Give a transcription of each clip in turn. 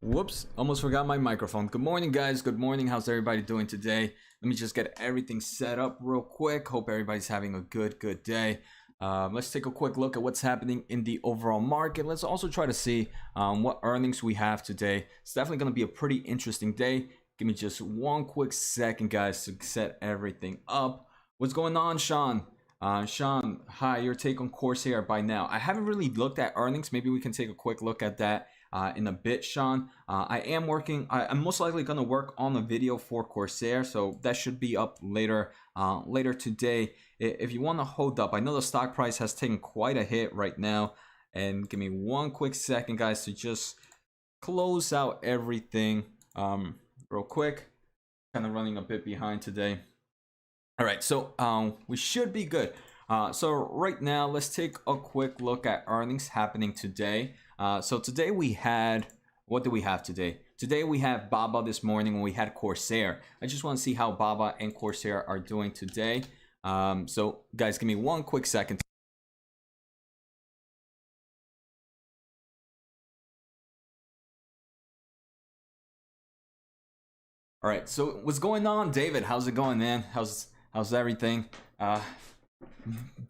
Whoops, almost forgot my microphone. Good morning, guys. Good morning. How's everybody doing today? Let me just get everything set up real quick. Hope everybody's having a good day. Let's take a quick look at what's happening in the overall market. Let's also try to see what earnings we have today. It's definitely going to be a pretty interesting day. Give me just one quick second, guys, to set everything up. What's going on, Sean? Sean, hi, your take on Corsair by now. I haven't really looked at earnings. Maybe we can take a quick look at that in a bit, Sean. I'm most likely going to work on a video for Corsair, so that should be up later today. If you want to hold up, I know the stock price has taken quite a hit right now, and give me one quick second, guys, to just close out everything real quick. Kind of running a bit behind today. All right, so we should be good. So right now, let's take a quick look at earnings happening today. So today we had, what do we have today? Today we have Baba this morning when we had Corsair. I just want to see how Baba and Corsair are doing today. So guys, give me one quick second. All right, so what's going on, David? How's it going, man? How's everything?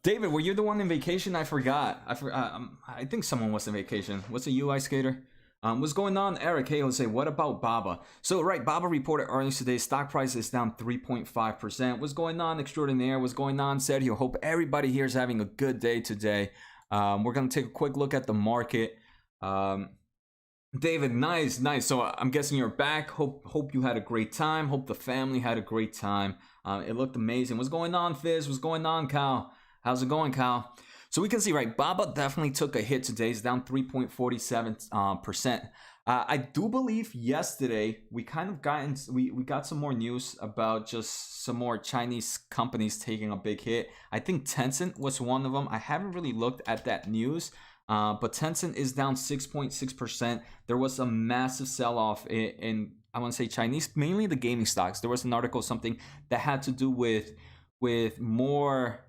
David, were you the one in vacation? I forgot. I think someone was in vacation. What's a UI skater? What's going on, Eric? Hey, Jose, what about Baba? So, right, Baba reported earnings today. Stock price is down 3.5%. What's going on, Extraordinaire? What's going on, Sergio? Hope everybody here is having a good day today. We're going to take a quick look at the market. David, nice. So I'm guessing you're back. Hope you had a great time. Hope the family had a great time. It looked amazing. What's going on, Fizz? What's going on, Cal? How's it going, Cal? So we can see, right, Baba definitely took a hit today. It's down 3.47%. I do believe yesterday we kind of got some more news about just some more Chinese companies taking a big hit. I think Tencent was one of them. I haven't really looked at that news. But Tencent is down 6.6%. There was a massive sell-off in I want to say Chinese, mainly the gaming stocks. There was an article, something that had to do with more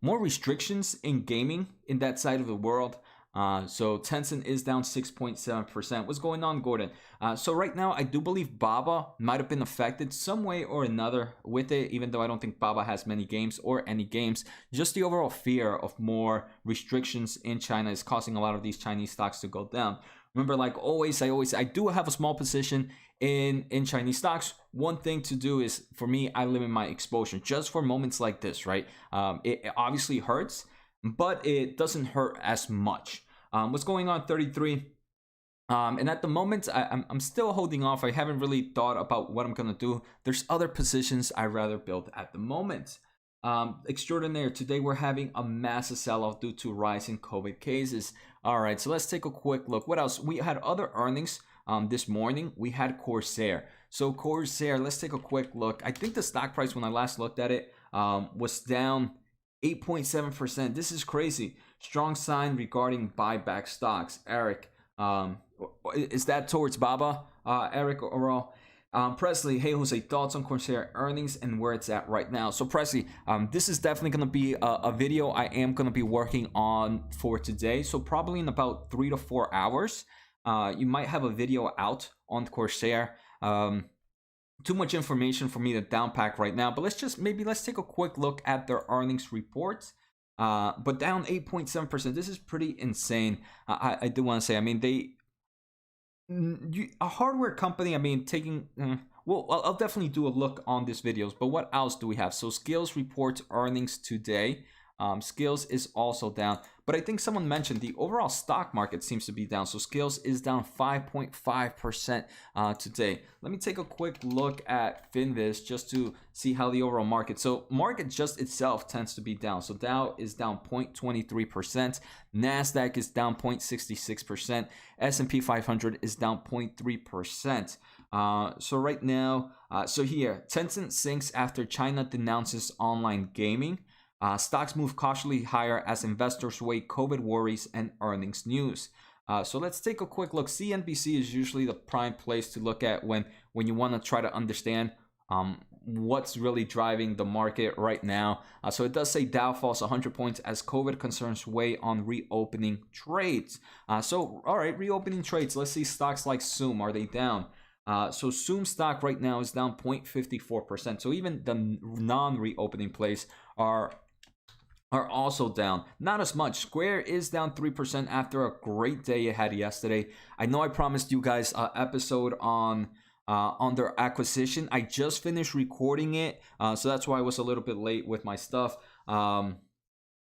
restrictions in gaming in that side of the world. So Tencent is down 6.7%. What's going on, Gordon? So right now, I do believe Baba might have been affected some way or another with it, even though I don't think Baba has many games or any games. Just the overall fear of more restrictions in China is causing a lot of these Chinese stocks to go down. Remember, like always, I do have a small position in Chinese stocks. One thing to do is, for me, I limit my exposure just for moments like this, right? It obviously hurts, but it doesn't hurt as much. What's going on, 33? And at the moment, I'm still holding off. I haven't really thought about what I'm gonna do. There's other positions I'd rather build at the moment. Extraordinaire, today we're having a massive sell-off due to rising COVID cases. All right, so let's take a quick look. What else? We had other earnings this morning. We had Corsair. So Corsair, let's take a quick look. I think the stock price when I last looked at it was down 8.7%. This is crazy. Strong sign regarding buyback stocks. Eric, is that towards Baba? Eric Oral. Presley, hey Jose, thoughts on Corsair earnings and where it's at right now? So Presley, this is definitely going to be a video I am going to be working on for today. So probably in about 3 to 4 hours, you might have a video out on Corsair. Too much information for me to downpack right now, but let's take a quick look at their earnings reports. But down 8.7%. This is pretty insane. I do want to say, I mean, a hardware company, I mean, taking, well, I'll definitely do a look on these videos, but what else do we have? So Skillz reports earnings today. Skillz is also down, but I think someone mentioned the overall stock market seems to be down. So Skillz is down 5.5% today. Let me take a quick look at Finviz just to see how the overall market. So market just itself tends to be down. So Dow is down 0.23%. NASDAQ is down 0.66%. S&P 500 is down 0.3%. So right now, so here, Tencent sinks after China denounces online gaming. Stocks move cautiously higher as investors weigh COVID worries and earnings news. So let's take a quick look. CNBC is usually the prime place to look at when you want to try to understand what's really driving the market right now. So it does say Dow falls 100 points as COVID concerns weigh on reopening trades. So all right, reopening trades. Let's see stocks like Zoom. Are they down? So Zoom stock right now is down 0.54%. So even the non-reopening plays are also down. Not as much. Square is down 3% after a great day it had yesterday. I know I promised you guys an episode on their acquisition. I just finished recording it, so that's why I was a little bit late with my stuff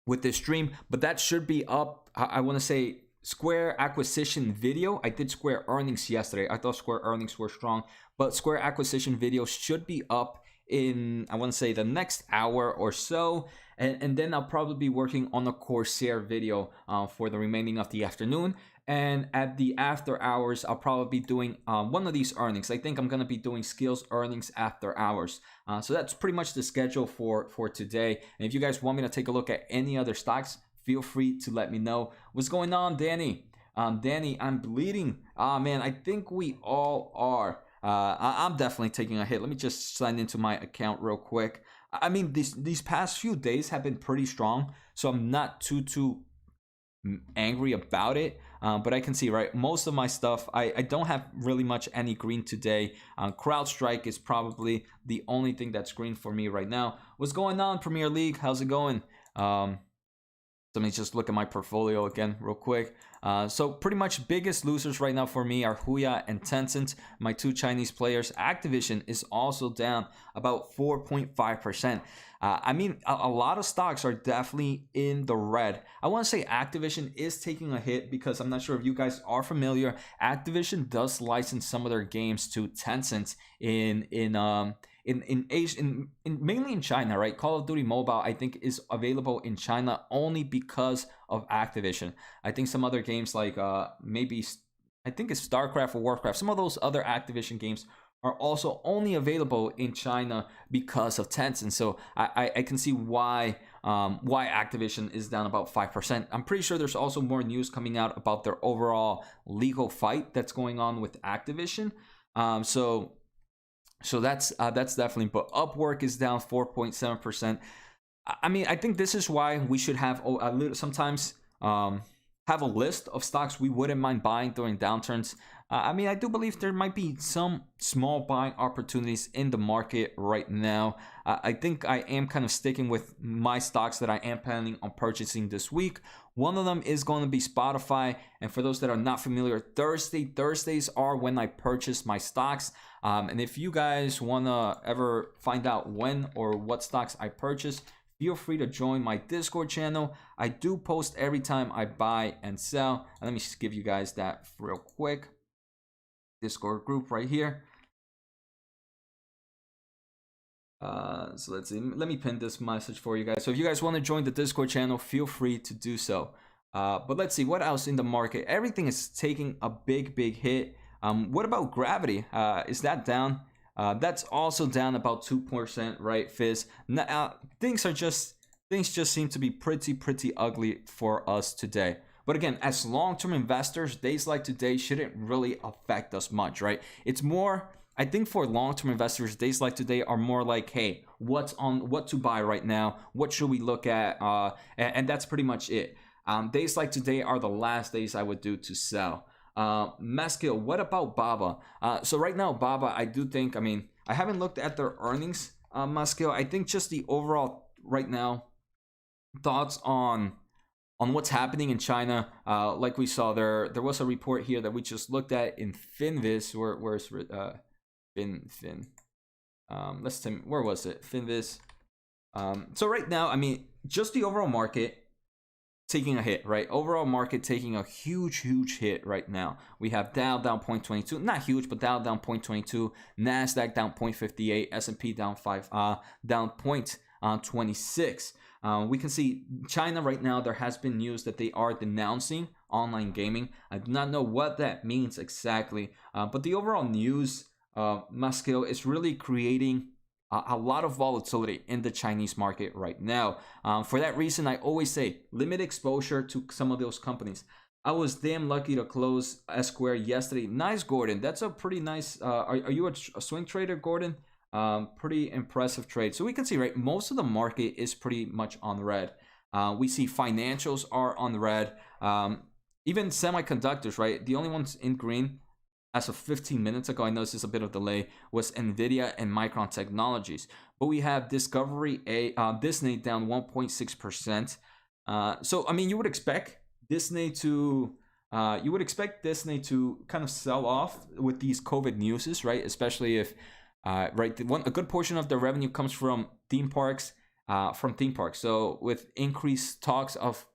with this stream. But that should be up. I want to say Square acquisition video. I did Square earnings yesterday. I thought Square earnings were strong, but Square acquisition video should be up in, I want to say, the next hour or so. And then I'll probably be working on a Corsair video for the remaining of the afternoon. And at the after hours, I'll probably be doing one of these earnings. I think I'm going to be doing Skillz earnings after hours. So that's pretty much the schedule for today. And if you guys want me to take a look at any other stocks, feel free to let me know. What's going on, Danny? Danny, I'm bleeding. Man, I think we all are. I'm definitely taking a hit. Let me just sign into my account real quick. I mean, these past few days have been pretty strong, so I'm not too angry about it. But I can see, right, most of my stuff, I don't have really much any green today. CrowdStrike is probably the only thing that's green for me right now. What's going on, Premier League? How's it going? Let me just look at my portfolio again real quick. So pretty much biggest losers right now for me are Huya and Tencent, my two Chinese players. Activision is also down about 4.5%. I mean, a lot of stocks are definitely in the red. I want to say Activision is taking a hit because I'm not sure if you guys are familiar. Activision does license some of their games to Tencent in Asia, mainly in China, right? Call of Duty Mobile, I think, is available in China only because of Activision. I think some other games like maybe, I think it's StarCraft or Warcraft, some of those other Activision games are also only available in China because of Tencent. So I can see why Activision is down about 5%. I'm pretty sure there's also more news coming out about their overall legal fight that's going on with Activision. So that's definitely, but Upwork is down 4.7%. I mean, I think this is why we should have a little, sometimes have a list of stocks we wouldn't mind buying during downturns. I mean, I do believe there might be some small buying opportunities in the market right now. I think I am kind of sticking with my stocks that I am planning on purchasing this week. One of them is going to be Spotify. And for those that are not familiar, Thursdays are when I purchase my stocks. And if you guys want to ever find out when or what stocks I purchase, feel free to join my Discord channel. I do post every time I buy and sell. And let me just give you guys that real quick. Discord group right here. So let's see. Let me pin this message for you guys. So if you guys want to join the Discord channel, feel free to do so. But let's see what else in the market. Everything is taking a big hit. What about Gravity? Is that down? That's also down about 2%, right, Fizz? Things just seem to be pretty ugly for us today. But again, as long-term investors, days like today shouldn't really affect us much, right? It's more, I think for long-term investors, days like today are more like, hey, what to buy right now? What should we look at? And that's pretty much it. Days like today are the last days I would do to sell. Maskill, what about Baba? So right now, Baba, I do think, I mean, I haven't looked at their earnings, Maskill. I think just the overall right now thoughts on what's happening in China. Like we saw there was a report here that we just looked at in Finviz. Where's Fin? Let's see, where was it? Finviz. So right now, I mean, just the overall market taking a hit, right? Overall market taking a huge hit right now. We have Dow down 0.22, not huge, but Dow down 0.22, Nasdaq down 0.58, S&P down 0.26. We can see China right now, there has been news that they are denouncing online gaming. I do not know what that means exactly, but the overall news, Maskill, is really creating a lot of volatility in the Chinese market right now. For that reason, I always say limit exposure to some of those companies. I was damn lucky to close S Square yesterday. Nice, Gordon. That's a pretty nice. Are you a swing trader, Gordon? Pretty impressive trade. So we can see, right, most of the market is pretty much on red. We see financials are on red. Even semiconductors, right? The only ones in green as of 15 minutes ago, I know this is a bit of delay, was Nvidia and Micron Technologies. But we have Discovery Disney down 1.6%. So I mean, you would expect Disney to kind of sell off with these COVID newses, right? Especially if right, a good portion of their revenue comes from theme parks. So with increased talks of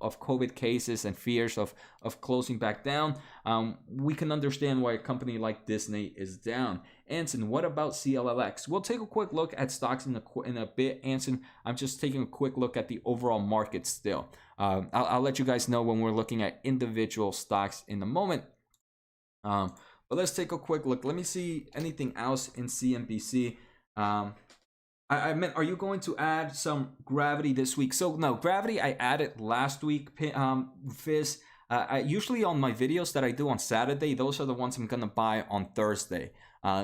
COVID cases and fears of closing back down, we can understand why a company like Disney is down. Anson, what about CLLX? We'll take a quick look at stocks in a bit. Anson, I'm just taking a quick look at the overall market still. I'll let you guys know when we're looking at individual stocks in a moment. But let's take a quick look. Let me see anything else in CNBC. I meant, are you going to add some gravity this week? So no, gravity I added last week, Fizz. I usually on my videos that I do on Saturday, those are the ones I'm gonna buy on Thursday.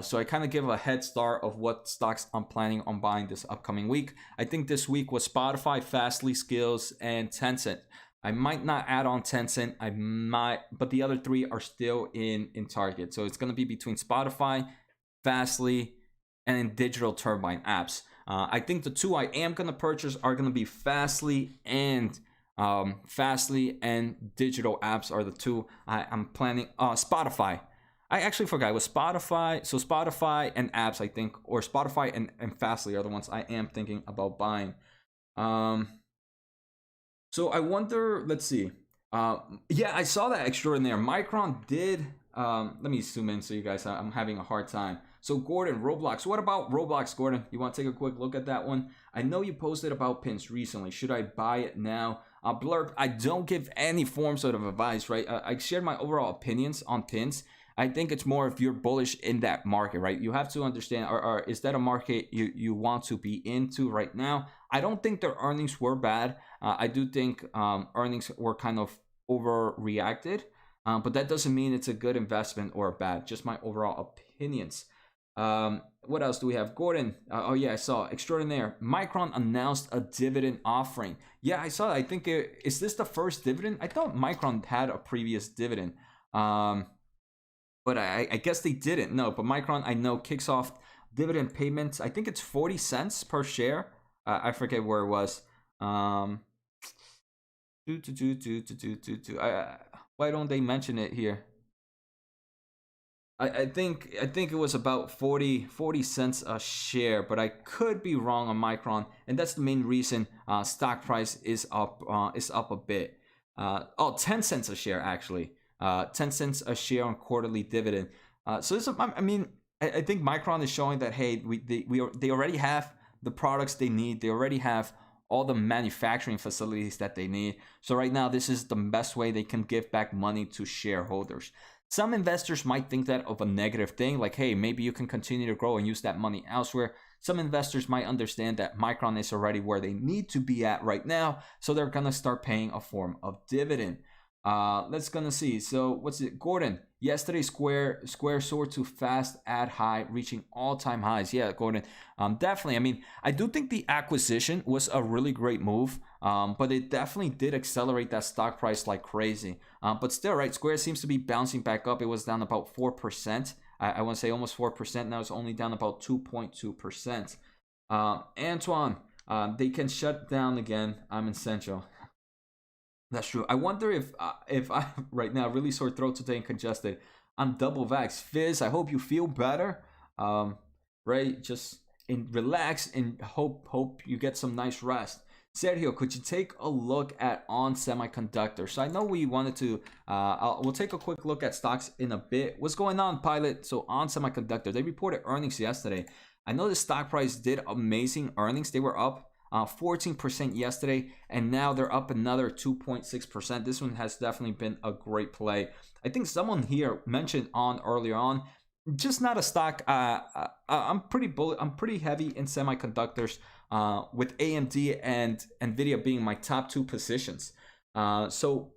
So I kind of give a head start of what stocks I'm planning on buying this upcoming week. I think this week was Spotify, Fastly, Skillz, and Tencent. I might not add on Tencent, I might, but the other three are still in target. So it's gonna be between Spotify, Fastly, and Digital Turbine apps. I think the two I am going to purchase are going to be Fastly and Digital apps are the two I'm planning. Spotify. I actually forgot. It was Spotify. So Spotify and apps, I think, or Spotify and Fastly are the ones I am thinking about buying. So I wonder, let's see. Yeah, I saw that extraordinaire. Micron did. Let me zoom in so you guys, I'm having a hard time. So Gordon, Roblox. What about Roblox, Gordon? You want to take a quick look at that one? I know you posted about pins recently. Should I buy it now? Blurb, I don't give any form sort of advice, right? I shared my overall opinions on pins. I think it's more if you're bullish in that market, right? You have to understand, or is that a market you want to be into right now? I don't think their earnings were bad. I do think earnings were kind of overreacted. But that doesn't mean it's a good investment or a bad, just my overall opinions. What else do we have? Gordon, oh yeah, I saw extraordinaire. Micron announced a dividend offering. Yeah, I saw that. I think is this the first dividend? I thought Micron had a previous dividend. But I guess they didn't. No, but Micron, I know, kicks off dividend payments. I think it's 40 cents per share. I forget where it was. Why don't they mention it here? I think it was about 40 cents a share, but I could be wrong on Micron, and that's the main reason stock price is up a bit. 10 cents a share actually. 10 cents a share on quarterly dividend. So this, I mean, I think Micron is showing that hey, they already have the products they need. They already have all the manufacturing facilities that they need. So right now, this is the best way they can give back money to shareholders. Some investors might think that of a negative thing, like, hey, maybe you can continue to grow and use that money elsewhere. Some investors might understand that Micron is already where they need to be at right now, so they're gonna start paying a form of dividend. Let's gonna see. So what's it, Gordon? Yesterday, Square soared to fast ad high, reaching all-time highs. Yeah, Gordon, definitely. I mean, I do think the acquisition was a really great move, but it definitely did accelerate that stock price like crazy. But still, right, Square seems to be bouncing back up. It was down about 4%. I want to say almost 4%. Now it's only down about 2.2%. Antoine, they can shut down again. I'm essential. That's true. I wonder if I right now really sore throat today and congested. I'm double vaxxed. Fizz, I hope you feel better. Right, just relax and hope you get some nice rest. Sergio, could you take a look at On Semiconductors? So I know we wanted to. We'll take a quick look at stocks in a bit. What's going on, Pilot? So On Semiconductor, they reported earnings yesterday. I know the stock price did amazing earnings. They were up 14% yesterday, and now they're up another 2.6%. This one has definitely been a great play. I think someone here mentioned On earlier on, just not a stock. I'm pretty heavy in semiconductors, with AMD and Nvidia being my top two positions. So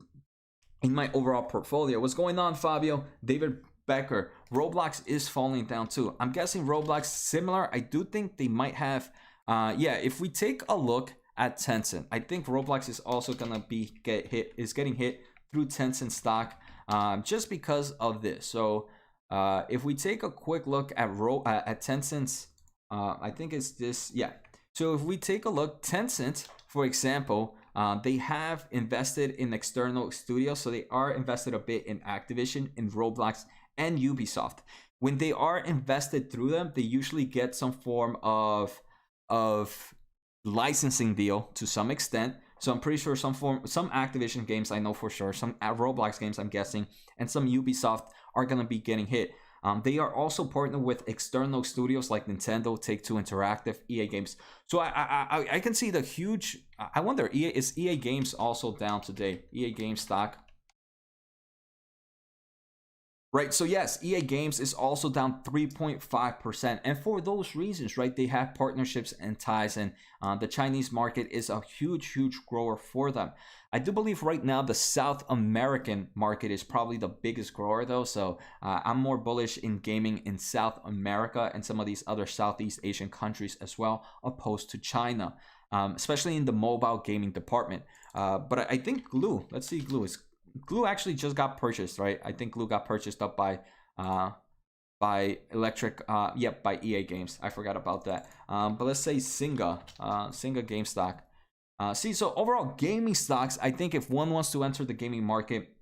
in my overall portfolio, what's going on, Fabio? David Becker, Roblox is falling down too. I'm guessing Roblox similar. I do think they might have, yeah, if we take a look at Tencent, I think Roblox is also gonna be getting hit through Tencent stock, just because of this. So if we take a quick look at Tencent's, I think it's this, yeah. So if we take a look, Tencent, for example, they have invested in external studios, so they are invested a bit in Activision, in Roblox, and Ubisoft. When they are invested through them, they usually get some form of licensing deal to some extent. So I'm pretty sure some Activision games, I know for sure, some Roblox games I'm guessing, and some Ubisoft are gonna be getting hit. They are also partnered with external studios like Nintendo, Take-Two Interactive, EA Games. So I can see the huge. I wonder, is EA Games also down today? EA Games stock. Right, so yes, EA Games is also down 3.5%. And for those reasons, right, they have partnerships and ties, and the Chinese market is a huge grower for them. I do believe right now the South American market is probably the biggest grower though. So I'm more bullish in gaming in South America and some of these other Southeast Asian countries as well, opposed to China, especially in the mobile gaming department. But I think Glue, let's see, Glue actually just got purchased, right? I think Glue got purchased up by by EA Games. I forgot about that. But let's say Singa GameStock. So overall gaming stocks, I think if one wants to enter the gaming market,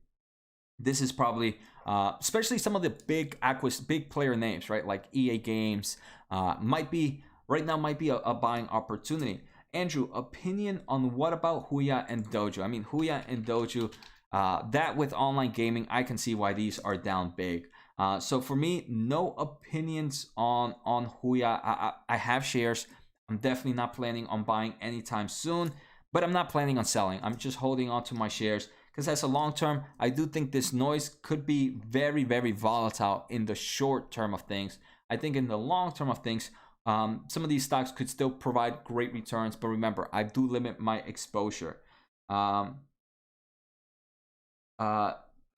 this is probably, especially some of the big player names, right? Like EA Games, might be a buying opportunity. Andrew, opinion on what about Huya and Dojo? I mean, Huya and Dojo, that with online gaming, I can see why these are down big. So for me, no opinions on Huya. I have shares. I'm definitely not planning on buying anytime soon, but I'm not planning on selling. I'm just holding on to my shares because as a long term, I do think this noise could be very volatile in the short term of things. I think in the long term of things, some of these stocks could still provide great returns, but remember, I do limit my exposure.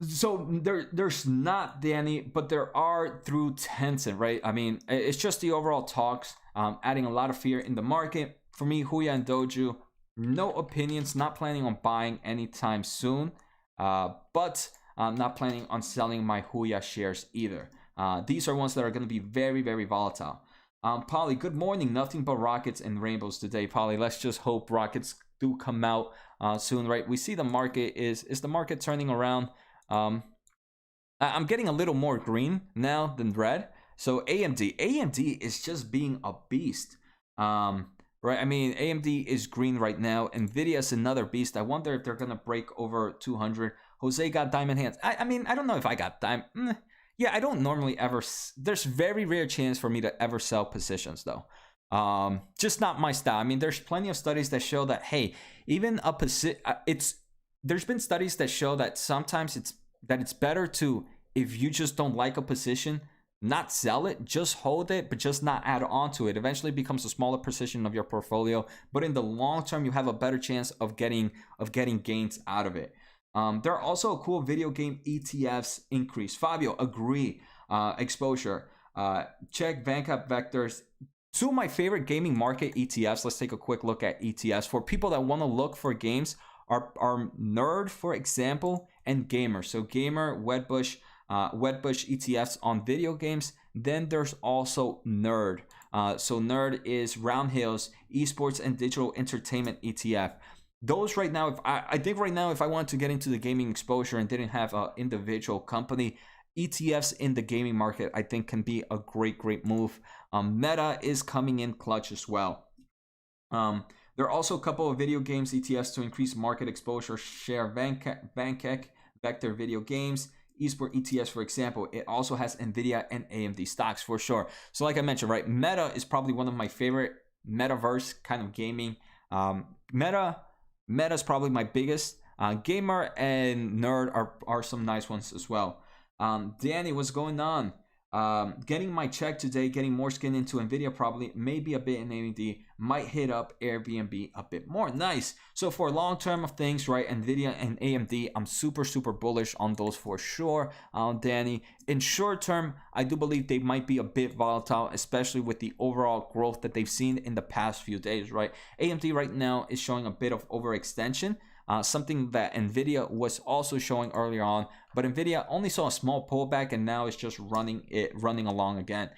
So there's not Danny, but there are through Tencent, right? I mean, it's just the overall talks, adding a lot of fear in the market. For me, Huya and Dojo, no opinions, not planning on buying anytime soon, but I'm not planning on selling my Huya shares either. These are ones that are going to be very volatile. Polly, good morning. Nothing but rockets and rainbows today, Polly. Let's just hope rockets do come out soon, right? We see the market is the market turning around. I'm getting a little more green now than red. So AMD is just being a beast, right? I mean, AMD is green right now. Nvidia is another beast. I wonder if they're gonna break over 200. Jose got diamond hands. I mean, I don't know if I got diamond. Yeah, I don't normally ever. There's very rare chance for me to ever sell positions though. Just not my style. I mean, there's plenty of studies that show that, hey, even a position, there's been studies that show that sometimes it's better to, if you just don't like a position, not sell it, just hold it, but just not add on to it. Eventually it becomes a smaller position of your portfolio, but in the long term, you have a better chance of getting gains out of it. There are also cool video game ETFs increase. Fabio, agree. Exposure. Check Vancap Vectors. Two of my favorite gaming market ETFs. Let's take a quick look at ETFs. For people that want to look for games, are Nerd, for example, and Gamer. So Gamer, Wedbush ETFs on video games. Then there's also Nerd. So Nerd is Roundhill's esports and digital entertainment ETF. Those right now, I think right now, if I wanted to get into the gaming exposure and didn't have an individual company, ETFs in the gaming market, I think can be a great move. Meta is coming in clutch as well. There are also a couple of video games ETFs to increase market exposure. Share Bankek, Vector Video Games, Esport ETFs, for example. It also has Nvidia and AMD stocks for sure. So like I mentioned, right, Meta is probably one of my favorite metaverse kind of gaming. Meta is probably my biggest. Gamer and Nerd are some nice ones as well. Danny, what's going on? getting my check today, getting more skin into Nvidia, probably maybe a bit in AMD, might hit up Airbnb a bit more. Nice. So for long term of things, right, Nvidia and AMD, I'm super bullish on those for sure. Danny, in short term, I do believe they might be a bit volatile, especially with the overall growth that they've seen in the past few days, right? AMD right now is showing a bit of overextension. Something that Nvidia was also showing earlier on, but Nvidia only saw a small pullback and now it's just running along again.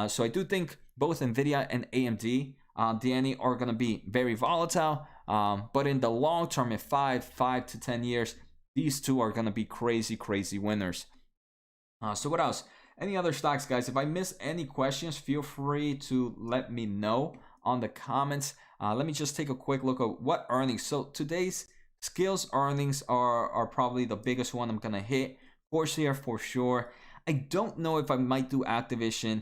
So I do think both Nvidia and AMD, Danny, are going to be very volatile. But in the long term, in 5 to 10 years, these two are going to be crazy winners. So what else? Any other stocks, guys? If I miss any questions, feel free to let me know on the comments. Let me just take a quick look at what earnings. So today's Skillz earnings are probably the biggest one I'm gonna hit. Corsair for sure. I don't know if I might do Activision.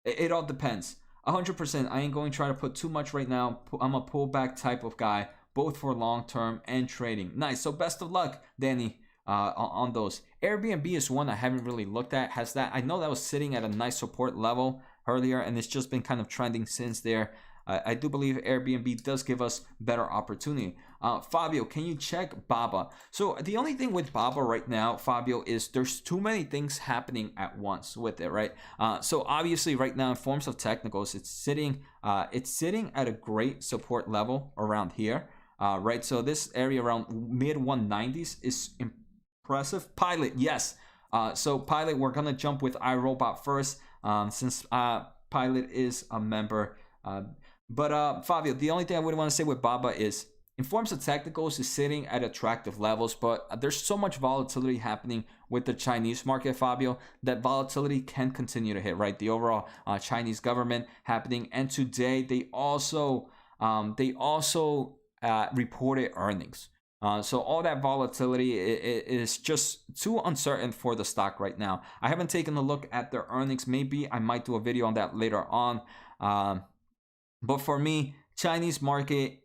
It all depends. 100%. I ain't going to try to put too much right now. I'm a pullback type of guy, both for long term and trading. Nice. So best of luck, Danny, on those. Airbnb is one I haven't really looked at. Has that? I know that was sitting at a nice support level earlier, and it's just been kind of trending since there. I do believe Airbnb does give us better opportunity. Fabio, can you check Baba? So the only thing with Baba right now, Fabio, is there's too many things happening at once with it, right? So obviously right now in forms of technicals, it's sitting at a great support level around here, right? So this area around mid 190s is impressive. Pilot, yes. So Pilot, we're gonna jump with iRobot first, since Pilot is a member. But Fabio, the only thing I would want to say with Baba is, in forms of technicals, is sitting at attractive levels, but there's so much volatility happening with the Chinese market, Fabio, that volatility can continue to hit, right? The overall Chinese government happening, and today they also reported earnings. So all that volatility is just too uncertain for the stock right now. I haven't taken a look at their earnings. Maybe I might do a video on that later on. But for me, Chinese market,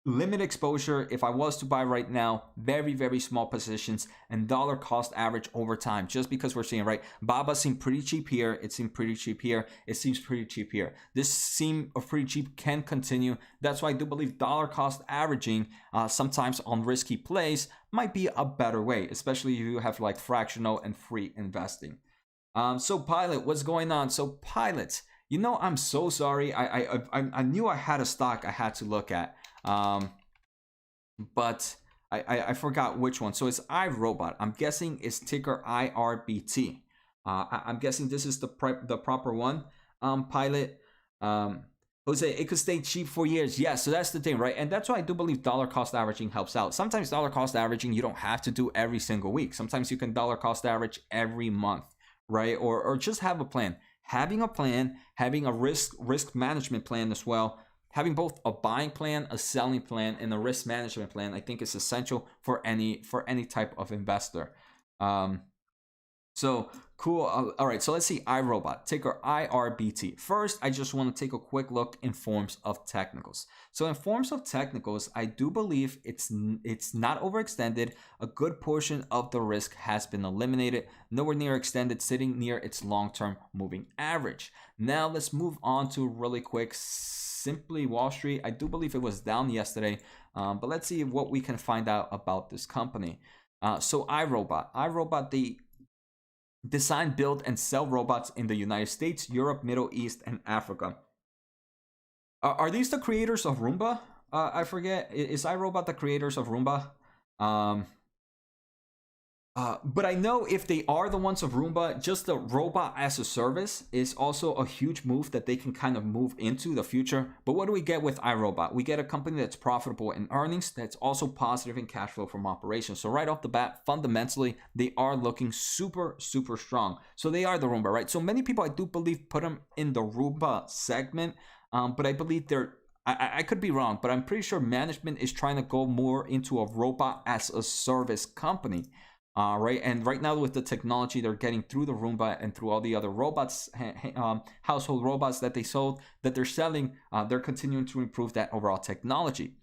limited exposure. If I was to buy right now, very small positions, and dollar cost average over time, just because we're seeing, right, Baba seemed pretty cheap here, it seemed pretty cheap here, it seems pretty cheap here. This seem of pretty cheap can continue. That's why I do believe dollar cost averaging sometimes on risky plays might be a better way, especially if you have like fractional and free investing. So Pilot, what's going on? So Pilot, you know, I'm so sorry. I knew I had a stock I had to look at, but I forgot which one. So it's iRobot. I'm guessing it's ticker IRBT. I'm guessing this is the proper one. Pilot. Jose, it could stay cheap for years. Yeah, so that's the thing, right? And that's why I do believe dollar cost averaging helps out. Sometimes dollar cost averaging you don't have to do every single week. Sometimes you can dollar cost average every month, right? Or just have a plan. Having a plan, having a risk management plan as well, having both a buying plan, a selling plan, and a risk management plan, I think is essential for any type of investor. So cool. All right, so let's see iRobot, ticker IRBT. First, I just want to take a quick look in forms of technicals. So in forms of technicals, I do believe it's not overextended. A good portion of the risk has been eliminated, nowhere near extended, sitting near its long-term moving average. Now let's move on to really quick, simply Wall Street. I do believe it was down yesterday, but let's see what we can find out about this company. So iRobot, they design, build, and sell robots in the United States, Europe, Middle East, and Africa. Are these the creators of Roomba? I forget. Is iRobot the creators of Roomba? But I know if they are the ones of Roomba, just the robot as a service is also a huge move that they can kind of move into the future. But what do we get with iRobot? We get a company that's profitable in earnings, that's also positive in cash flow from operations. So right off the bat, fundamentally, they are looking super strong. So they are the Roomba, right? So many people, I do believe, put them in the Roomba segment, but I believe I could be wrong, but I'm pretty sure management is trying to go more into a robot as a service company. Right, and right now with the technology they're getting through the Roomba and through all the other robots, household robots that they're selling, they're continuing to improve that overall technology.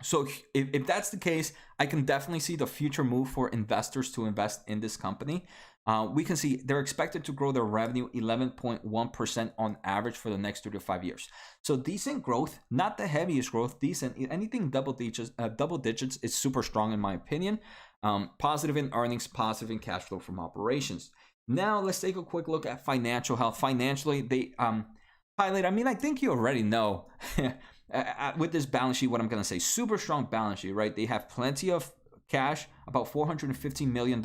So if that's the case, I can definitely see the future move for investors to invest in this company. We can see they're expected to grow their revenue 11.1% on average for the next 3 to 5 years. So decent growth, not the heaviest growth, decent. Anything double digits is super strong in my opinion. Positive in earnings, positive in cash flow from operations. Now let's take a quick look at financial health. Financially, they highlight. I mean, I think you already know. With this balance sheet, what I'm going to say, super strong balance sheet, right? They have plenty of cash, about $415 million,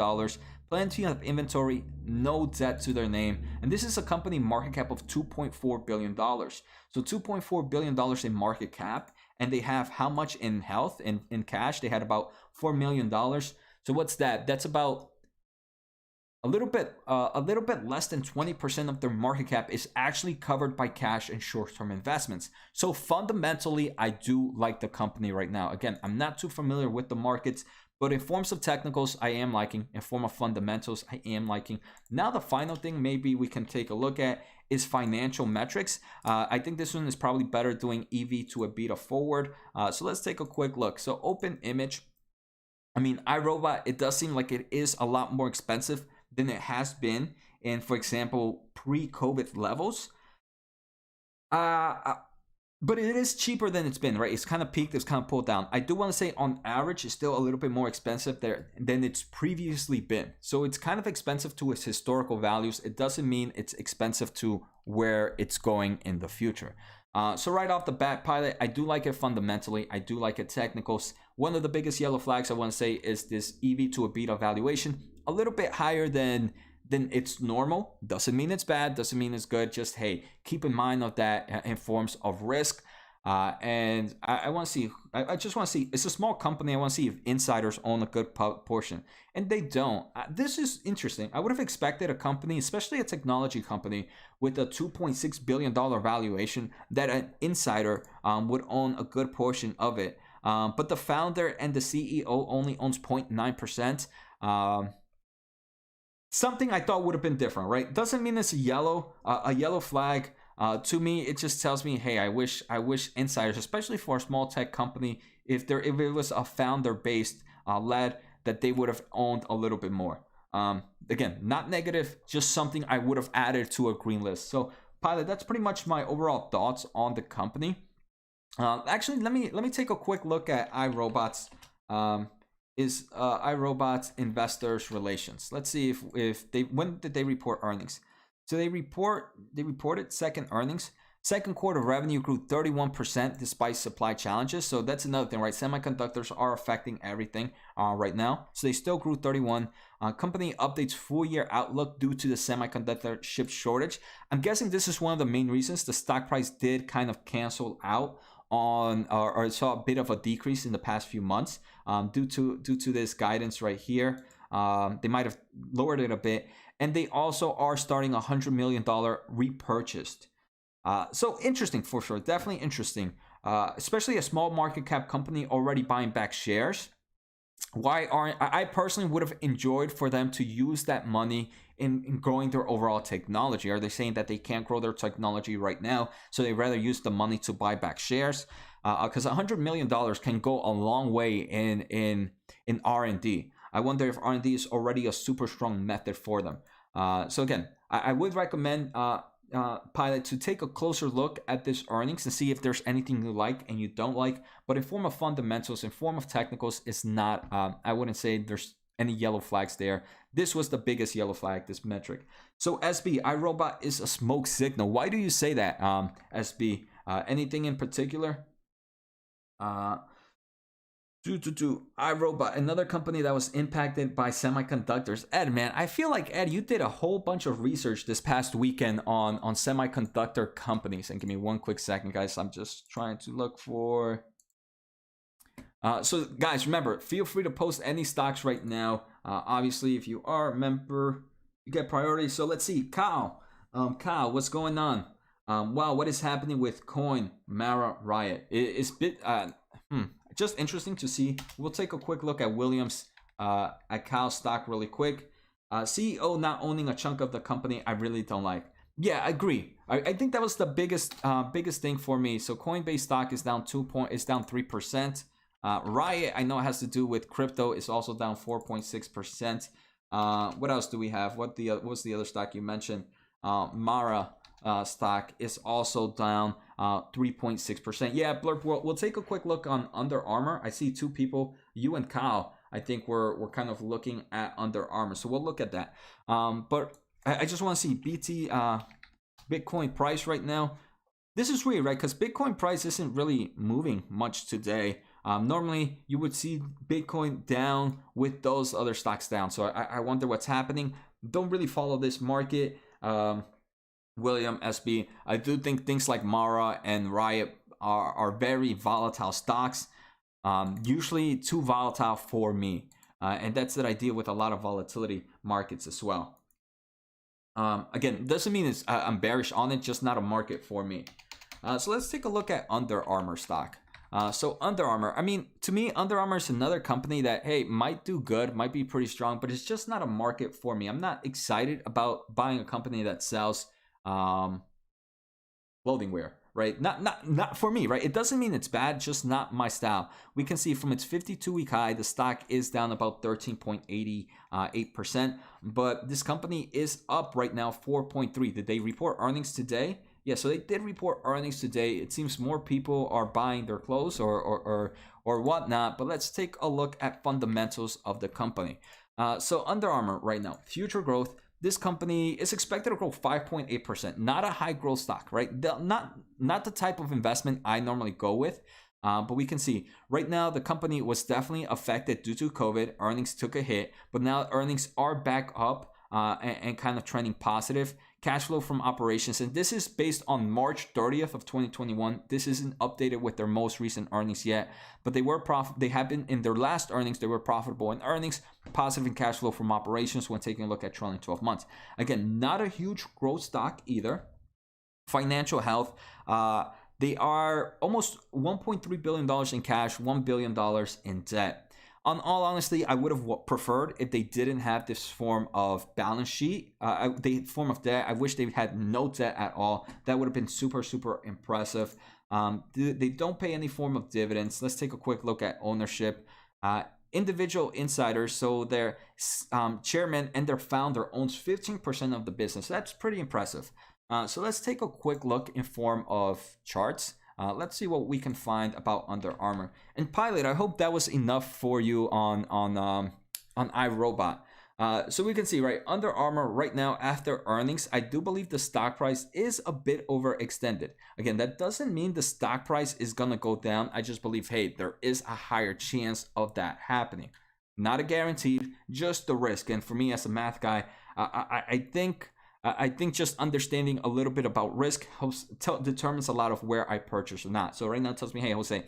plenty of inventory, no debt to their name. And this is a company market cap of $2.4 billion. So $2.4 billion in market cap. And they have how much in health, in cash? They had about $4 million. So what's that? That's about a little bit less than 20% of their market cap is actually covered by cash and short-term investments. So fundamentally, I do like the company right now. Again, I'm not too familiar with the markets, but in forms of technicals, I am liking. In form of fundamentals, I am liking. Now, the final thing maybe we can take a look at is financial metrics. I think this one is probably better doing EV to EBITDA forward. So let's take a quick look. So open image. I mean, iRobot, it does seem like it is a lot more expensive than it has been in, for example, pre-COVID levels. But it is cheaper than it's been, right? It's kind of peaked, it's kind of pulled down. I do want to say on average, it's still a little bit more expensive there than it's previously been. So it's kind of expensive to its historical values. It doesn't mean it's expensive to where it's going in the future. So right off the bat, Pilot, I do like it fundamentally. I do like it technicals. One of the biggest yellow flags I want to say is this EV to EBITDA valuation. A little bit higher than it's normal. Doesn't mean it's bad, doesn't mean it's good. Just, hey, keep in mind of that in forms of risk. And I want to see, I just want to see, it's a small company. I want to see if insiders own a good portion. And they don't. This is interesting. I would have expected a company, especially a technology company, with a $2.6 billion valuation, that an insider would own a good portion of it. But the founder and the CEO only owns 0.9%. Something I thought would have been different, right? Doesn't mean it's a yellow flag. To me, it just tells me, hey, I wish insiders, especially for a small tech company, if it was a founder based led, that they would have owned a little bit more. Again, not negative, just something I would have added to a green list. So, Pilot, that's pretty much my overall thoughts on the company. Actually, let me take a quick look at iRobot's iRobot's investors relations. Let's see if they, when did they report earnings? So they reported second earnings. Second quarter revenue grew 31% despite supply challenges. So that's another thing, right? Semiconductors are affecting everything right now. So they still grew 31. Company updates full year outlook due to the semiconductor chip shortage. I'm guessing this is one of the main reasons the stock price did kind of cancel out on or saw a bit of a decrease in the past few months due to this guidance right here. They might have lowered it a bit, and they also are starting $100 million repurchased. So interesting for sure, definitely interesting. Especially a small market cap company already buying back shares. Why aren't I personally would have enjoyed for them to use that money in growing their overall technology? Are they saying that they can't grow their technology right now, so they rather use the money to buy back shares? Because $100 million can go a long way in R&D. I wonder if R&D is already a super strong method for them. So again, I would recommend Pilot to take a closer look at this earnings and see if there's anything you like and you don't like. But in form of fundamentals, in form of technicals, it's not. I wouldn't say there's any yellow flags there. This was the biggest yellow flag, this metric. So SB, iRobot is a smoke signal. Why do you say that, SB? Anything in particular? iRobot, another company that was impacted by semiconductors. Ed, man, I feel like, Ed, you did a whole bunch of research this past weekend on semiconductor companies. And give me one quick second, guys. I'm just trying to look for... So, guys, remember, feel free to post any stocks right now. Obviously, if you are a member, you get priority. So let's see. Kyle, what's going on? Wow, what is happening with Coin Mara Riot? It's bit... just interesting to see. We'll take a quick look at Williams, at Kyle's stock really quick. CEO not owning a chunk of the company, I really don't like. Yeah, I agree. I think that was the biggest thing for me. So Coinbase stock is down 3%. Riot, I know it has to do with crypto, is also down 4.6%. What else do we have? What was the other stock you mentioned? Mara stock is also down 3.6%. Yeah, Blurp, we'll take a quick look on Under Armour. I see two people, you and Kyle. I think we're kind of looking at Under Armour, so we'll look at that. But I just want to see BT Bitcoin price right now. This is weird, right? Because Bitcoin price isn't really moving much today. Normally, you would see Bitcoin down with those other stocks down. So I wonder what's happening. Don't really follow this market. William SB, I do think things like Mara and Riot are very volatile stocks. Usually too volatile for me. And that's that I deal with a lot of volatility markets as well. Again, doesn't mean I'm bearish on it, just not a market for me. So let's take a look at Under Armour stock. So Under Armour, I mean, to me, Under Armour is another company that, hey, might do good, might be pretty strong, but it's just not a market for me. I'm not excited about buying a company that sells clothing wear, right? Not for me, right? It doesn't mean it's bad, just not my style. We can see from its 52-week high, the stock is down about 13.88%, but this company is up right now 4.3. Did they report earnings today? Yeah, so they did report earnings today. It seems more people are buying their clothes or whatnot, but let's take a look at fundamentals of the company. So Under Armour right now, future growth. This company is expected to grow 5.8%. Not a high growth stock, right? Not the type of investment I normally go with. But we can see right now the company was definitely affected due to COVID. Earnings took a hit, but now earnings are back up and kind of trending positive. Cash flow from operations, and this is based on March 30th of 2021. This isn't updated with their most recent earnings yet, but they have been in their last earnings, they were profitable in earnings, positive in cash flow from operations when taking a look at trailing 12 months. Again, not a huge growth stock either. Financial health, they are almost $1.3 billion in cash, $1 billion in debt. On all honesty, I would have preferred if they didn't have this form of balance sheet, the form of debt. I wish they had no debt at all. That would have been super, super impressive. They don't pay any form of dividends. Let's take a quick look at ownership. Individual insiders, so their chairman and their founder owns 15% of the business. That's pretty impressive. So let's take a quick look in form of charts. Let's see what we can find about Under Armour. And Pilot, I hope that was enough for you on iRobot. So we can see, right, Under Armour right now after earnings, I do believe the stock price is a bit overextended. Again, that doesn't mean the stock price is going to go down. I just believe, hey, there is a higher chance of that happening. Not a guarantee, just the risk. And for me as a math guy, I think just understanding a little bit about risk determines a lot of where I purchase or not. So right now it tells me, hey, Jose,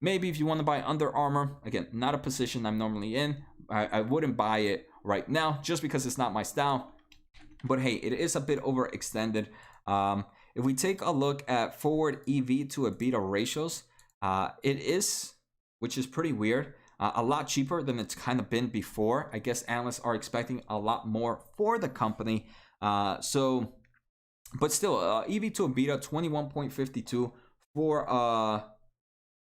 maybe if you want to buy Under Armour, again, not a position I'm normally in. I wouldn't buy it right now just because it's not my style. But hey, it is a bit overextended. If we take a look at forward EV to EBITDA ratios, it is, which is pretty weird, a lot cheaper than it's kind of been before. I guess analysts are expecting a lot more for the company. But still, EV to EBITDA 21.52 for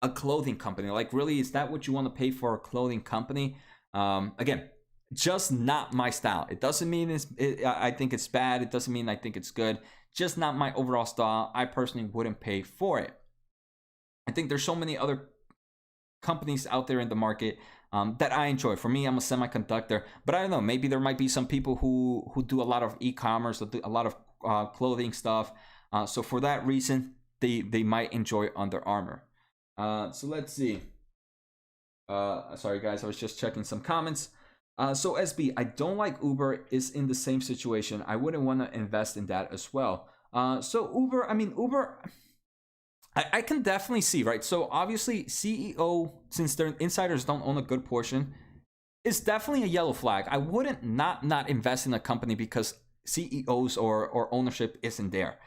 a clothing company. Like, really, is that what you want to pay for a clothing company? Again, just not my style. It doesn't mean I think it's bad. It doesn't mean I think it's good. Just not my overall style. I personally wouldn't pay for it. I think there's so many other companies out there in the market that I enjoy. For me, I'm a semiconductor, but I don't know, maybe there might be some people who do a lot of e-commerce, do a lot of clothing stuff. So for that reason, they might enjoy Under Armour. So let's see. Sorry guys, I was just checking some comments. So SB, I don't like Uber is in the same situation. I wouldn't want to invest in that as well. So Uber, I can definitely see, right? So obviously CEO, since their insiders don't own a good portion, is definitely a yellow flag. I wouldn't not invest in a company because CEOs or ownership isn't there.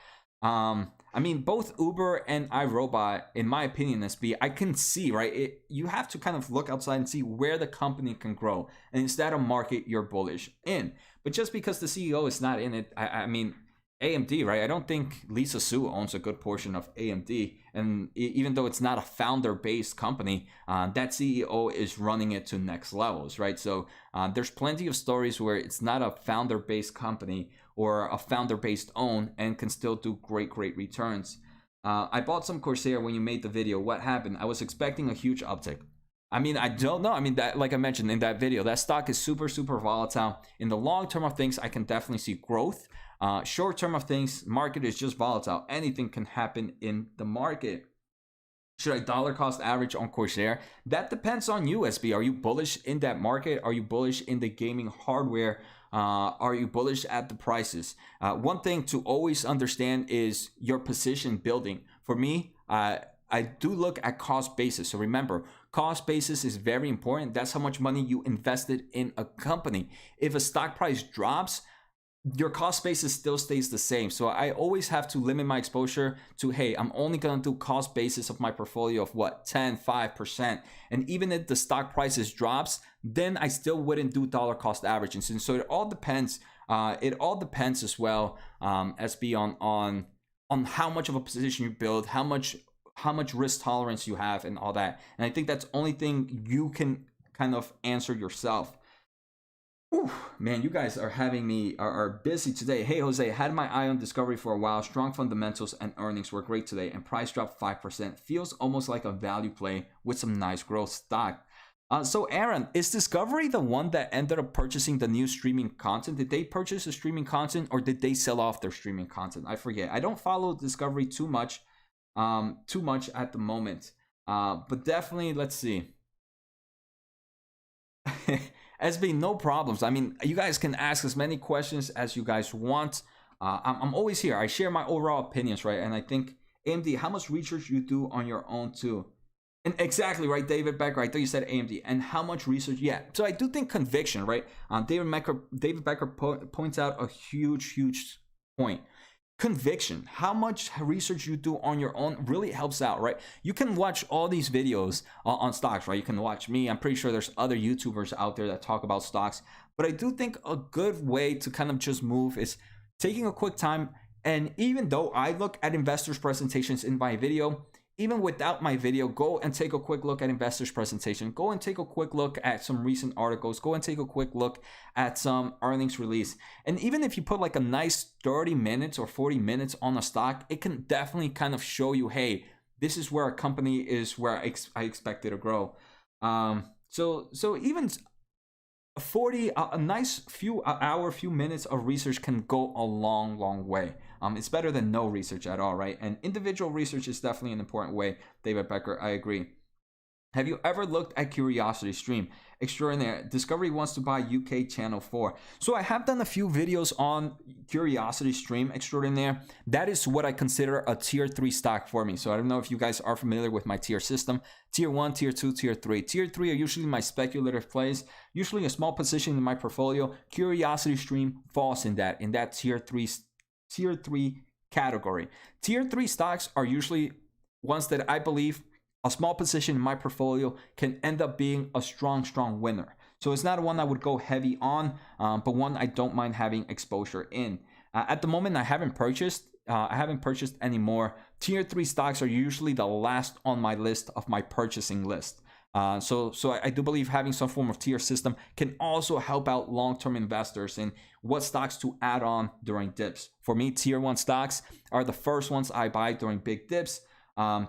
Both Uber and iRobot, in my opinion, SB, I can see, right? You have to kind of look outside and see where the company can grow. And is that a market you're bullish in? But just because the CEO is not in it, AMD, right? I don't think Lisa Su owns a good portion of AMD. And even though it's not a founder-based company, that CEO is running it to next levels, right? So there's plenty of stories where it's not a founder-based company or a founder-based own and can still do great returns. I bought some Corsair when you made the video. What happened? I was expecting a huge uptick. I mean, I don't know. I mean, that, like I mentioned in that video, that stock is super volatile. In the long term of things, I can definitely see growth. Short term of things, market is just volatile. Anything can happen in the market. Should I dollar cost average on Corsair? That depends on you, SB. Are you bullish in that market? Are you bullish in the gaming hardware? Are you bullish at the prices? One thing to always understand is your position building. For me, I do look at cost basis. So remember, cost basis is very important. That's how much money you invested in a company. If a stock price drops, your cost basis still stays the same. So I always have to limit my exposure to, hey, I'm only going to do cost basis of my portfolio of what, 10, 5%. And even if the stock prices drops, then I still wouldn't do dollar cost averaging. So it all depends. It all depends as well, SB, on how much of a position you build, how much risk tolerance you have and all that. And I think that's the only thing you can kind of answer yourself. Whew, man, you guys are having me are busy today. Hey, Jose, had my eye on Discovery for a while. Strong fundamentals and earnings were great today, and price dropped 5%. Feels almost like a value play with some nice growth stock. So Aaron, is Discovery the one that ended up purchasing the new streaming content? Did they purchase the streaming content, or did they sell off their streaming content? I forget. I don't follow Discovery too much at the moment. But definitely, let's see. SB, no problems. I mean, you guys can ask as many questions as you guys want. I'm always here. I share my overall opinions, right? And I think, AMD, how much research you do on your own too? And exactly, right, David Becker. I thought you said AMD. And how much research? Yeah. So I do think conviction, right? David Becker points out a huge point. Conviction. How much research you do on your own really helps out, right? You can watch all these videos on stocks, right? You can watch me. I'm pretty sure there's other YouTubers out there that talk about stocks. But I do think a good way to kind of just move is taking a quick time. And even though I look at investors' presentations in my video, even without my video, go and take a quick look at investors' presentation. Go and take a quick look at some recent articles. Go and take a quick look at some earnings release. And even if you put like a nice 30 minutes or 40 minutes on a stock, it can definitely kind of show you, hey, this is where a company is where I expect it to grow. So even a nice few minutes of research can go a long way. It's better than no research at all, right? And individual research is definitely an important way. David Becker, I agree. Have you ever looked at Curiosity Stream? Extraordinary. Discovery wants to buy UK Channel 4. So I have done a few videos on Curiosity Stream. Extraordinaire. That is what I consider a tier 3 stock for me. So I don't know if you guys are familiar with my tier system. Tier 1, tier 2, tier 3. Tier 3 are usually my speculative plays. Usually a small position in my portfolio. Curiosity Stream falls in that tier 3 category. Tier 3 stocks are usually ones that I believe a small position in my portfolio can end up being a strong winner. So it's not one I would go heavy on, but one I don't mind having exposure in. At the moment, I haven't purchased any more. Tier 3 stocks are usually the last on my list of my purchasing list. So I do believe having some form of tier system can also help out long-term investors in what stocks to add on during dips. For me, tier 1 stocks are the first ones I buy during big dips.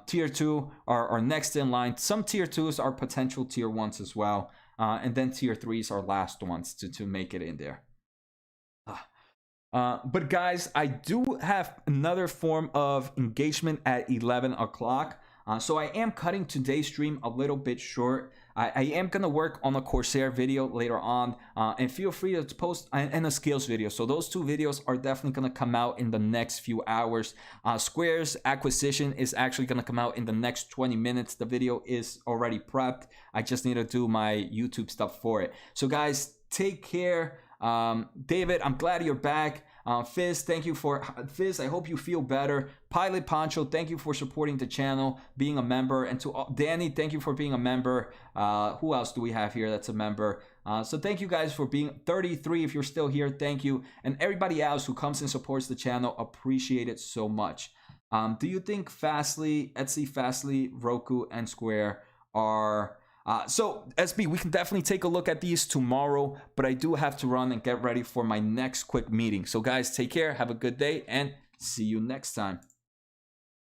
Tier 2 are next in line. Some tier 2s are potential tier 1s as well. And then tier 3s are last ones to make it in there. But guys, I do have another form of engagement at 11 o'clock. So I am cutting today's stream a little bit short. I am going to work on a Corsair video later on, and feel free to post and a Skillz video. So those two videos are definitely going to come out in the next few hours. Square's acquisition is actually going to come out in the next 20 minutes. The video is already prepped. I just need to do my YouTube stuff for it. So guys, take care. David, I'm glad you're back. Fizz, thank you for Fizz. I hope you feel better. Pilot Poncho, thank you for supporting the channel, being a member, and to Danny, thank you for being a member. Who else do we have here that's a member? So thank you guys for being 33. If you're still here, thank you, and everybody else who comes and supports the channel, appreciate it so much. Do you think Fastly, Etsy, Fastly, Roku, and Square are so SB, we can definitely take a look at these tomorrow, but I do have to run and get ready for my next quick meeting. So guys, take care, have a good day, and see you next time.